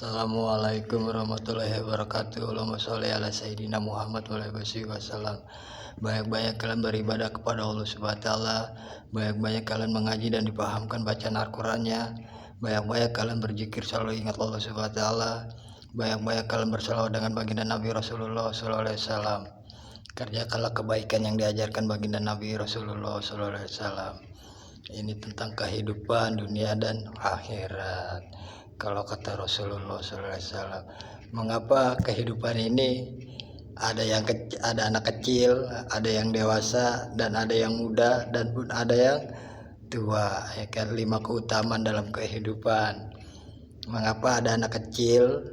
Assalamualaikum warahmatullahi wabarakatuh. Allahumma sholli ala sayyidina Muhammad wa alihi wasallam. Banyak-banyak kalian beribadah kepada Allah Subhanahu wa taala. Banyak-banyak kalian mengaji dan dipahamkan bacaan Al-Qur'annya. Banyak-banyak kalian berzikir selalu ingat Allah Subhanahu wa taala. Banyak-banyak kalian berselawat dengan baginda Nabi Rasulullah sallallahu alaihi wasallam. Kerjakanlah kebaikan yang diajarkan baginda Nabi Rasulullah sallallahu alaihi wasallam. Ini tentang kehidupan dunia dan akhirat. Kalau kata Rasulullah SAW, mengapa kehidupan ini ada anak kecil, ada yang dewasa, dan ada yang muda, dan pun ada yang tua. Ya kan, 5 keutamaan dalam kehidupan. Mengapa ada anak kecil,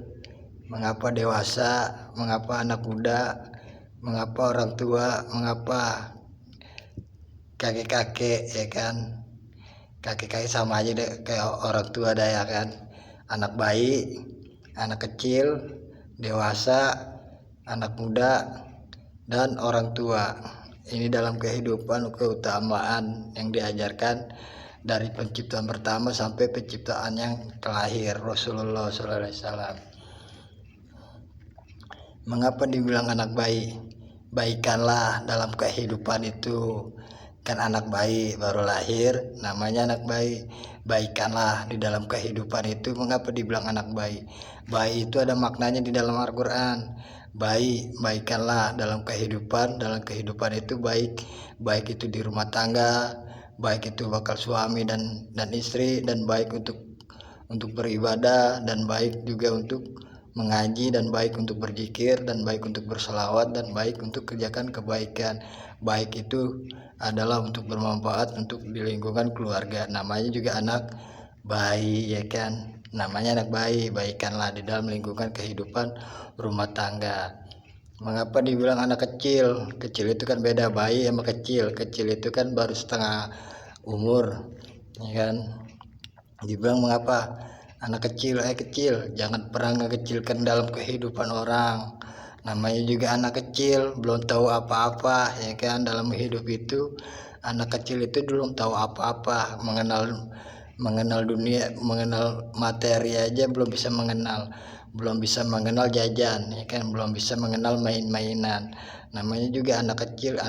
mengapa dewasa, mengapa anak muda, mengapa orang tua, mengapa kakek-kakek, ya kan? Kakek-kakek sama aja deh kayak orang tua dah, ya kan? Anak bayi, anak kecil, dewasa, anak muda, dan orang tua. Ini dalam kehidupan keutamaan yang diajarkan dari penciptaan pertama sampai penciptaan yang terakhir, Rasulullah SAW. Mengapa dibilang anak bayi? Baikanlah dalam kehidupan itu. Kan anak bayi baru lahir, namanya anak bayi. Baikanlah di dalam kehidupan itu. Mengapa dibilang anak bayi? Bayi itu ada maknanya di dalam Al-Quran. Baikanlah dalam kehidupan. Dalam kehidupan itu baik itu di rumah tangga, baik itu bakal suami dan istri, dan baik untuk beribadah, dan baik juga untuk mengaji, dan baik untuk berzikir, dan baik untuk berselawat, dan baik untuk kerjakan kebaikan. Baik itu adalah untuk bermanfaat untuk di lingkungan keluarga. Namanya juga anak bayi, ya kan? Namanya anak bayi. Baikanlah di dalam lingkungan kehidupan rumah tangga. Mengapa dibilang anak kecil? Kecil itu kan beda, bayi sama kecil. Kecil itu kan baru setengah umur, ya kan? Dibilang mengapa anak kecil? Kecil, jangan pernah ngekecilkan dalam kehidupan orang. Namanya juga anak kecil, belum tahu apa-apa, ya kan? Dalam hidup itu anak kecil itu belum tahu apa-apa, mengenal dunia, mengenal materi aja belum bisa mengenal jajan, ya kan? Belum bisa mengenal main-mainan. Namanya juga anak kecil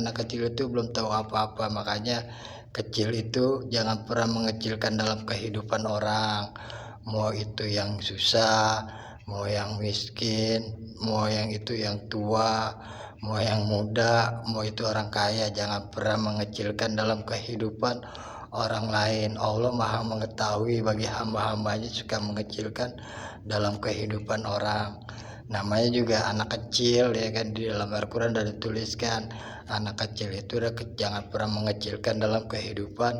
itu belum tahu apa-apa. Makanya kecil itu jangan pernah mengecilkan dalam kehidupan orang, mau itu yang susah, mau yang miskin, mau yang itu yang tua, mau yang muda, mau itu orang kaya. Jangan pernah mengecilkan dalam kehidupan orang lain. Allah maha mengetahui bagi hamba-hambanya suka mengecilkan dalam kehidupan orang. Namanya juga anak kecil, ya kan? Di dalam Al-Quran sudah dituliskan anak kecil itu jangan pernah mengecilkan dalam kehidupan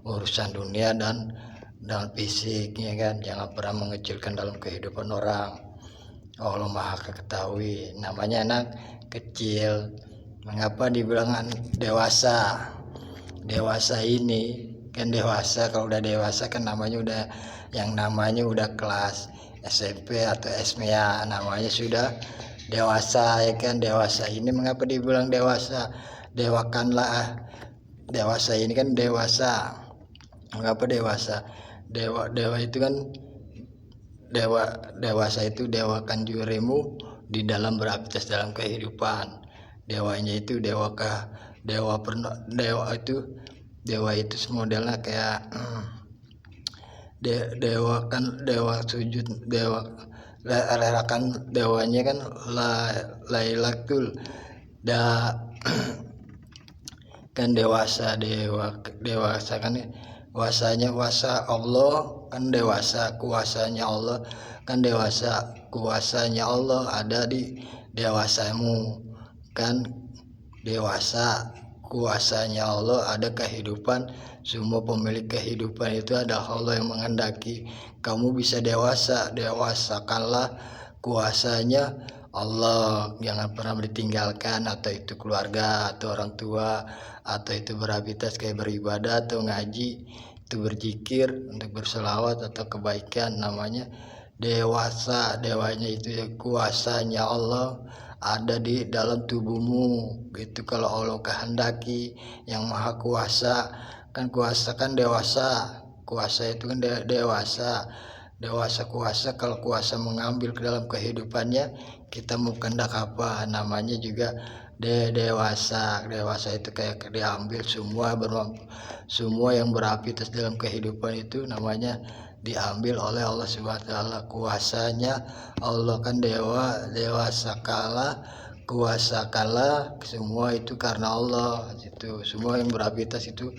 urusan dunia dan dalam fisik, ya kan? Jangan pernah mengecilkan dalam kehidupan orang. Allah maha ketahui. Namanya anak kecil. Mengapa dibilang dewasa? Dewasa ini kan dewasa, kalau udah dewasa kan namanya udah kelas SMP atau SMA, namanya sudah dewasa, ya kan? Dewasa ini mengapa dibilang dewasa? Dewasa ini kan dewasa. Mengapa dewasa? Dewa itu kan dewasa itu dewakan jurimu di dalam beraktivitas dalam kehidupan. Dewanya itu dewa itu modelnya kayak dewa sujud, dewa relakan dewanya kan Lailatul kan dewasa kan kuasa Allah kan dewasa, kuasanya Allah kan dewasa, kuasanya Allah ada di dewasamu kan dewasa, kuasanya Allah ada kehidupan. Semua pemilik kehidupan itu ada Allah yang menghendaki kamu bisa dewasa. Dewasakanlah kuasanya Allah, jangan pernah ditinggalkan, atau itu keluarga atau orang tua, atau itu beraktivitas kayak beribadah atau ngaji, itu berzikir, untuk berselawat atau kebaikan. Namanya dewasa. Dewanya itu ya kuasanya Allah ada di dalam tubuhmu gitu. Kalau Allah kehendaki, yang maha kuasa kan, kuasa kan dewasa, kuasa itu kan dewasa. dewasa kuasa. Kalau kuasa mengambil ke dalam kehidupannya, kita mau kehendak apa, namanya juga dewasa. Dewasa itu kayak diambil semua yang beraktivitas dalam kehidupan itu namanya diambil oleh Allah Subhanahu wa taala. Kuasanya Allah kan dewasa kala, kuasa kala, semua itu karena Allah. Itu semua yang beraktivitas itu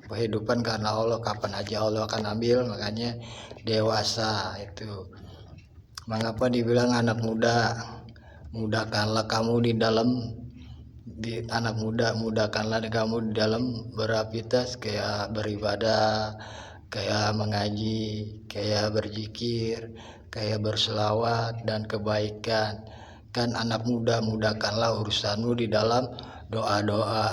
kehidupan karena Allah, kapan aja Allah akan ambil. Makanya dewasa itu. Mengapa dibilang anak muda? Mudahkanlah kamu anak muda, mudahkanlah kamu di dalam beraktivitas, kayak beribadah, kayak mengaji, kayak berzikir, kayak berselawat dan kebaikan. Kan anak muda, mudahkanlah urusanmu di dalam doa-doa.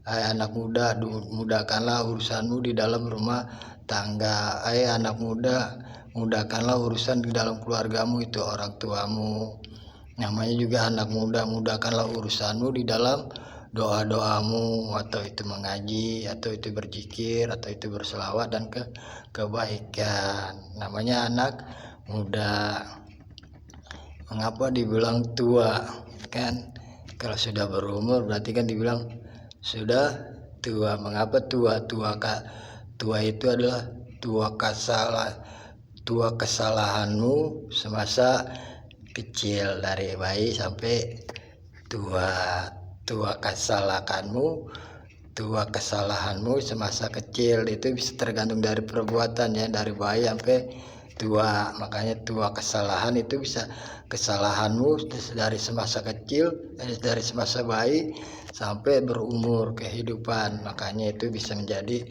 Anak muda, mudahkanlah urusanmu di dalam rumah tangga. Anak muda, mudahkanlah urusan di dalam keluargamu, itu orang tuamu. Namanya juga anak muda, mudahkanlah urusanmu di dalam doa-doamu, atau itu mengaji, atau itu berzikir, atau itu berselawat dan kebaikan. Namanya anak muda. Mengapa dibilang tua? Kan kalau sudah berumur berarti kan dibilang sudah tua. Mengapa tua? Tua itu adalah tua kesalahanmu semasa kecil, dari bayi sampai tua. Tua kesalahanmu semasa kecil itu bisa tergantung dari perbuatannya, dari bayi sampai tua. Makanya tua kesalahan itu bisa kesalahanmu dari semasa kecil, dari semasa bayi sampai berumur kehidupan. Makanya itu bisa menjadi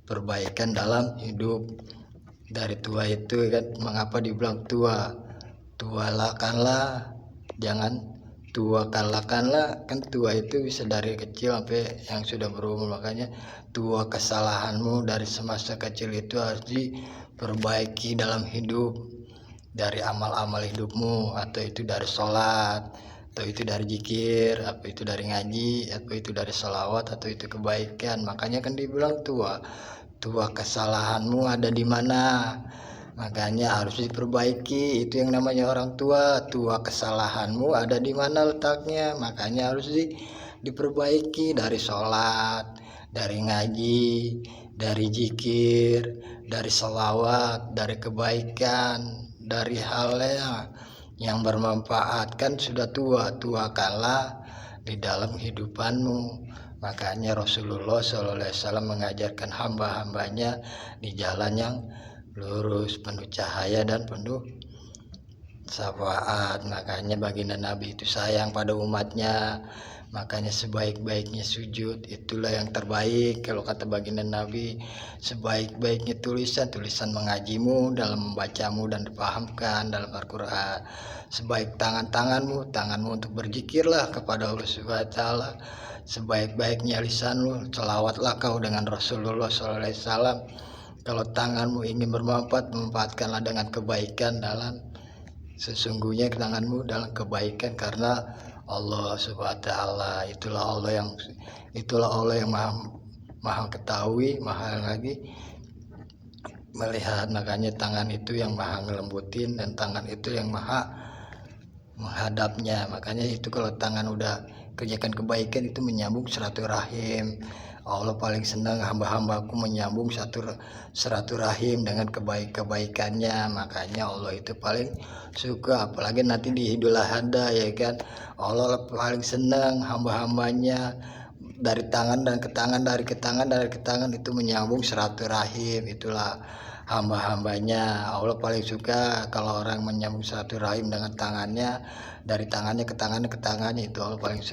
perbaikan dalam hidup. Dari tua itu kan, mengapa dibilang tua? Tualakanlah, jangan tuakanlah. Kan tua itu bisa dari kecil sampai yang sudah berumur. Makanya tua kesalahanmu dari semasa kecil itu harus diperbaiki dalam hidup, dari amal-amal hidupmu, atau itu dari sholat, atau itu dari zikir, atau itu dari ngaji, atau itu dari sholawat, atau itu kebaikan. Makanya kan dibilang tua kesalahanmu ada di mana, makanya harus diperbaiki. Itu yang namanya orang tua. Tua kesalahanmu ada di mana letaknya, makanya harus diperbaiki, dari sholat, dari ngaji, dari zikir, dari sholawat, dari kebaikan, dari hal yang bermanfaat. Kan sudah tuakanlah di dalam kehidupanmu. Makanya Rasulullah SAW mengajarkan hamba-hambanya di jalan yang lurus, penuh cahaya dan penuh syafaat. Makanya baginda Nabi itu sayang pada umatnya. Makanya sebaik-baiknya sujud itulah yang terbaik. Kalau kata baginda Nabi, sebaik-baiknya tulisan mengajimu, dalam membacamu dan dipahamkan dalam Al-Quran. Sebaik tanganmu untuk berzikirlah kepada Allah Subhanahu wa taala. Sebaik-baiknya lisanmu, selawatlah kau dengan Rasulullah SAW. Kalau tanganmu ingin bermanfaat, memanfaatkanlah dengan kebaikan. Sesungguhnya tanganmu dalam kebaikan, karena Allah Subhanahu wa taala itulah Allah yang maha ketahui, maha lagi melihat. Makanya tangan itu yang maha ngelembutin, dan tangan itu yang maha menghadapnya. Makanya itu kalau tangan udah kerjakan kebaikan, itu menyambung silaturahim. Allah paling senang hamba-hambaku menyambung silaturahim dengan kebaikannya. Makanya Allah itu paling suka, apalagi nanti di Idul Adha, ya kan, Allah paling senang hamba-hambanya dari tangan dan ke tangan, dari ke tangan itu menyambung silaturahim. Itulah hamba-hambanya. Allah paling suka kalau orang menyambung silaturahim dengan tangannya, dari tangannya ke tangannya, itu Allah paling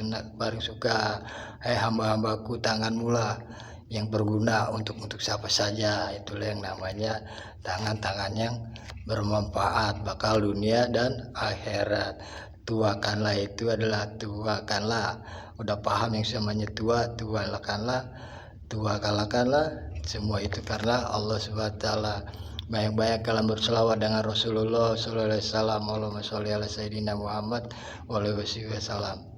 suka. Hamba-hambaku, tanganmu lah yang berguna untuk siapa saja. Itulah yang namanya tangan yang bermanfaat bakal dunia dan akhirat. Tuakanlah itu adalah tuakanlah. Udah paham yang namanya tuakanlah semua itu karena Allah Subhanahu wa taala. Banyak-banyak kalian berselawat dengan Rasulullah sallallahu alaihi wasallam. Allahumma sholli ala sayyidina Muhammad wa alihi wasallam.